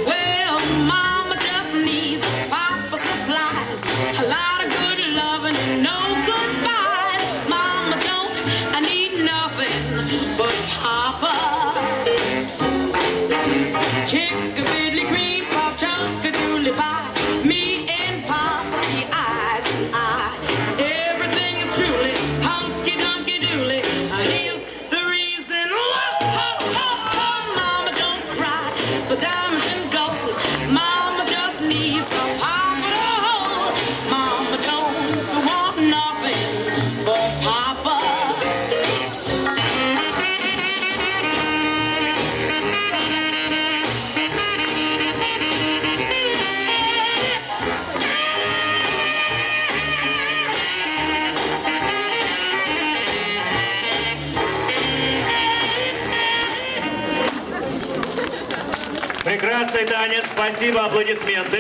Well, mama just needs papa supplies, a lot of good loving and no goodbyes. Mama don't, I need nothing but papa. Chick-a-fiddly cream puff, chunk-a-doodly pie, me and papa see eye to eye. Everything is truly hunky-dunky-dooley. Here's the reason. Mama don't cry for diamonds and gold. Mama just needs some papa to hold. Mama don't want nothing but papa. Прекрасный танец, спасибо, аплодисменты.